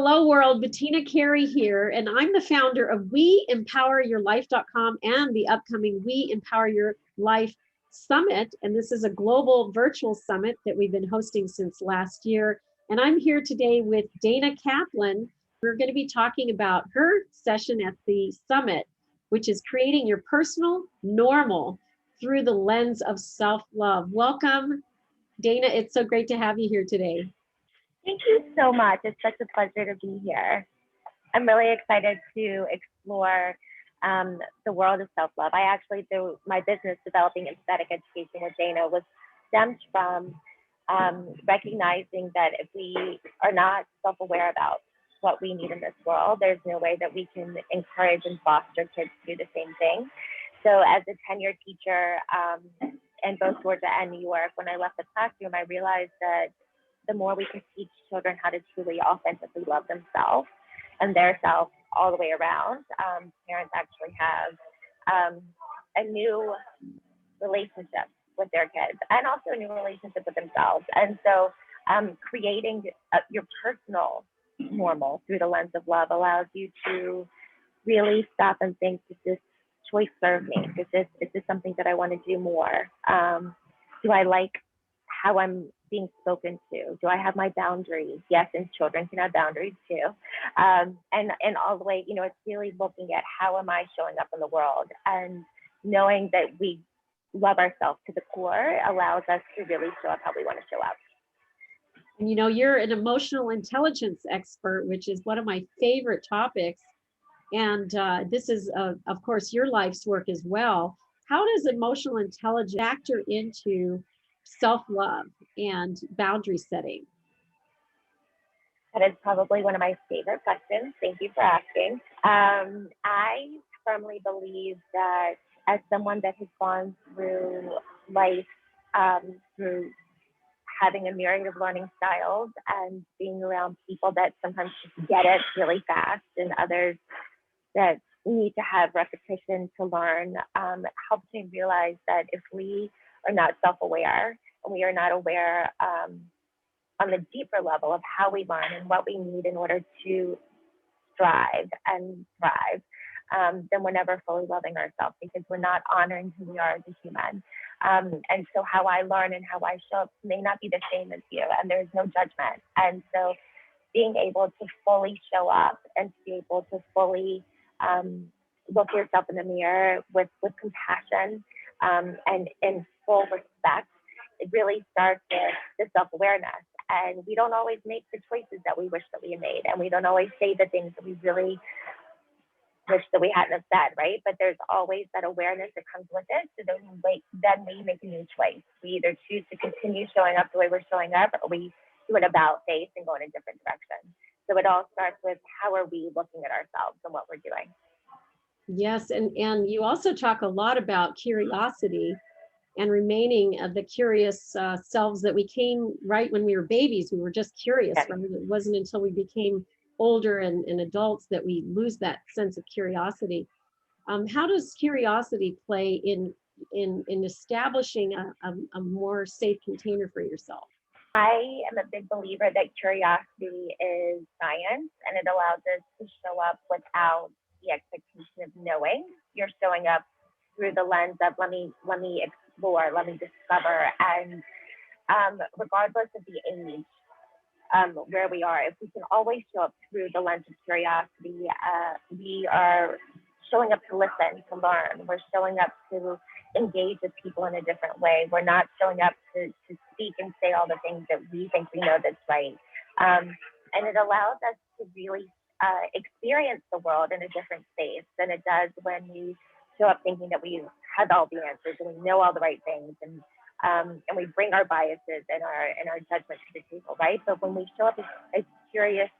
Hello world, Bettina Carey here, and I'm the founder of WeEmpowerYourLife.com and the upcoming We Empower Your Life Summit. And this is a global virtual summit that we've been hosting since last year. And I'm here today with Dana Kaplan. We're going to be talking about her session at the summit, which is creating your personal normal through the lens of self-love. Welcome, Dana. It's so great to have you here today. Thank you so much. It's such a pleasure to be here. I'm really excited to explore the world of self-love. I actually, through my business developing empathetic education with Dana, was stemmed from recognizing that if we are not self-aware about what we need in this world, there's no way that we can encourage and foster kids to do the same thing. So as a 10-year teacher in both Georgia and New York, when I left the classroom, I realized that the more we can teach children how to truly authentically love themselves and their self all the way around, parents actually have a new relationship with their kids and also a new relationship with themselves. And so creating your personal normal through the lens of love allows you to really stop and think, does this choice serve me? Is this something that I want to do more? Do I like how I'm being spoken to? Do I have my boundaries? Yes, and children can have boundaries too. And all the way, it's really looking at how am I showing up in the world, and knowing that we love ourselves to the core allows us to really show up how we want to show up. And you're an emotional intelligence expert, which is one of my favorite topics. And this is, of course, your life's work as well. How does emotional intelligence factor into self-love and boundary setting? That is probably one of my favorite questions. Thank you for asking. I firmly believe that as someone that has gone through life, through having a myriad of learning styles and being around people that sometimes just get it really fast and others that need to have repetition to learn, it helps me realize that if we are not self-aware and we are not aware on the deeper level of how we learn and what we need in order to strive and thrive, then we're never fully loving ourselves because we're not honoring who we are as a human. And so how I learn and how I show up may not be the same as you, and there's no judgment. And so being able to fully show up and to be able to fully look yourself in the mirror with compassion and in full respect, it really starts with the self-awareness. And we don't always make the choices that we wish that we had made, and we don't always say the things that we really wish that we hadn't have said, right? But there's always that awareness that comes with it. So then we make a new choice. We either choose to continue showing up the way we're showing up, or we do an about face and go in a different direction. So it all starts with how are we looking at ourselves and what we're doing. Yes, and you also talk a lot about curiosity and remaining the curious selves that we came right when we were babies. We were just curious, Yes. Right? It wasn't until we became older and adults that we lose that sense of curiosity. How does curiosity play in establishing a more safe container for yourself? I am a big believer that curiosity is science, and it allows us to show up without the expectation of knowing. You're showing up through the lens of let me explore, let me discover, and regardless of the age where we are, if we can always show up through the lens of curiosity, we are showing up to listen, to learn. We're showing up to engage with people in a different way. We're not showing up to speak and say all the things that we think we know that's right. And it allows us to really experience the world in a different space than it does when we show up thinking that we have all the answers and we know all the right things, and we bring our biases and our judgment to the table, right? But when we show up as a curious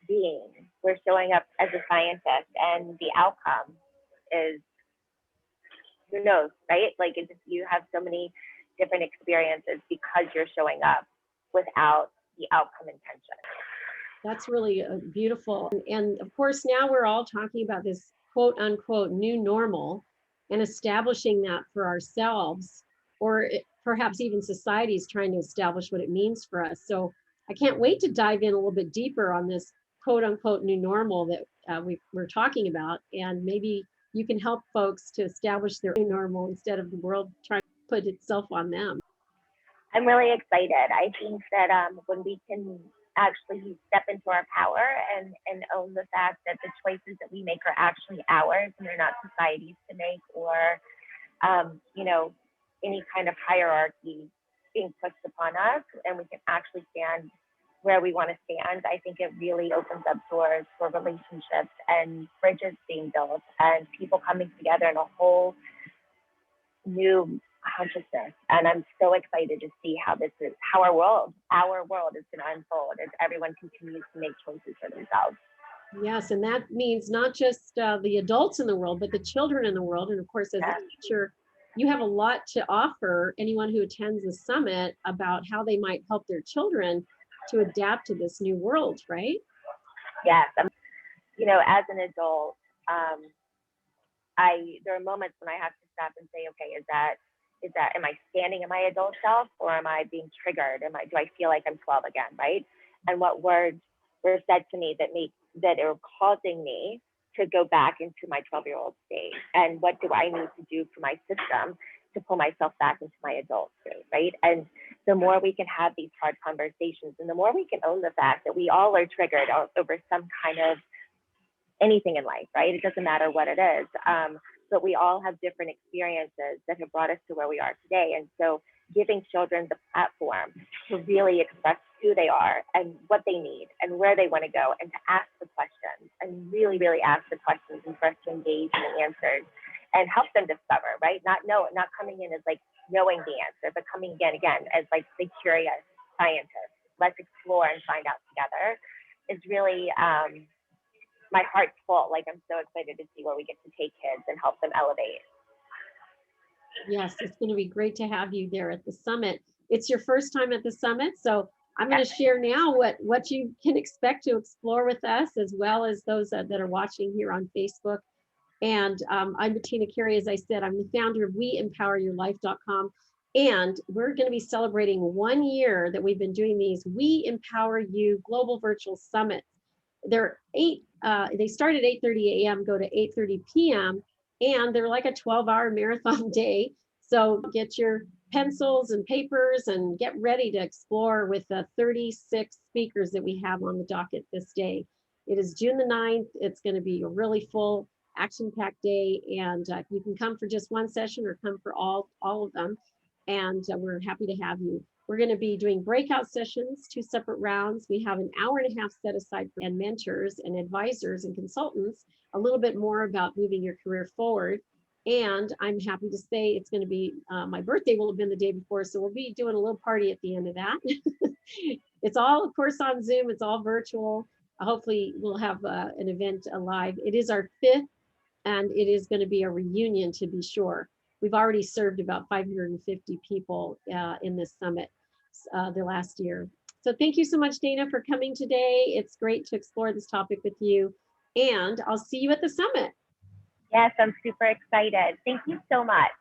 being, we're showing up as a scientist, and the outcome is who knows, right? Like you have so many different experiences because you're showing up without the outcome intention. That's really beautiful. And of course, now we're all talking about this quote unquote new normal and establishing that for ourselves, or perhaps even society is trying to establish what it means for us. So I can't wait to dive in a little bit deeper on this quote unquote new normal that we're talking about. And maybe you can help folks to establish their own normal instead of the world trying to put itself on them. I'm really excited. I think that when we can actually step into our power and own the fact that the choices that we make are actually ours and they're not society's to make, or you know, any kind of hierarchy being pushed upon us, and we can actually stand where we want to stand, I think it really opens up doors for relationships and bridges being built and people coming together in a whole new consciousness. And I'm so excited to see how our world is going to unfold as everyone continues to make choices for themselves. Yes, and that means not just the adults in the world, but the children in the world. And of course, as a teacher, you have a lot to offer anyone who attends the summit about how they might help their children to adapt to this new world, right? Yes. You know, as an adult, there are moments when I have to stop and say, okay, am I standing in my adult self, or am I being triggered? Do I feel like I'm 12 again, right? And what words were said to me that are causing me to go back into my 12-year-old state? And what do I need to do for my system to pull myself back into my adult state, right? And the more we can have these hard conversations, and the more we can own the fact that we all are triggered over some kind of anything in life, right? It doesn't matter what it is, but we all have different experiences that have brought us to where we are today. And so giving children the platform to really express who they are and what they need and where they want to go, and to ask the questions and really, really ask the questions, and for us to engage in the answers and help them discover, right? Not coming in as like knowing the answer, but coming again as like the curious scientist. Let's explore and find out together is really, my heart's full. Like, I'm so excited to see where we get to take kids and help them elevate. Yes, it's going to be great to have you there at the summit. It's your first time at the summit, so I'm going to share now what you can expect to explore with us, as well as those that are watching here on Facebook. And I'm Bettina Carey. As I said, I'm the founder of EmPowerYourLife.com. And we're going to be celebrating 1 year that we've been doing these We Empower You Global Virtual Summits. They're they start at 8:30 a.m., go to 8:30 p.m., and they're like a 12-hour marathon day. So get your pencils and papers and get ready to explore with the 36 speakers that we have on the docket this day. It is June the 9th. It's going to be a really full, action-packed day, and you can come for just one session or come for all of them, and we're happy to have you. We're going to be doing breakout sessions, 2 separate rounds. We have an hour and a half set aside for and mentors and advisors and consultants, a little bit more about moving your career forward. And I'm happy to say it's going to be, my birthday will have been the day before, so we'll be doing a little party at the end of that. It's all, of course, on Zoom. It's all virtual. Hopefully we'll have an event live. It is our 5th, and it is going to be a reunion, to be sure. We've already served about 550 people in this summit the last year. So thank you so much, Dana, for coming today. It's great to explore this topic with you, and I'll see you at the summit. Yes, I'm super excited. Thank you so much.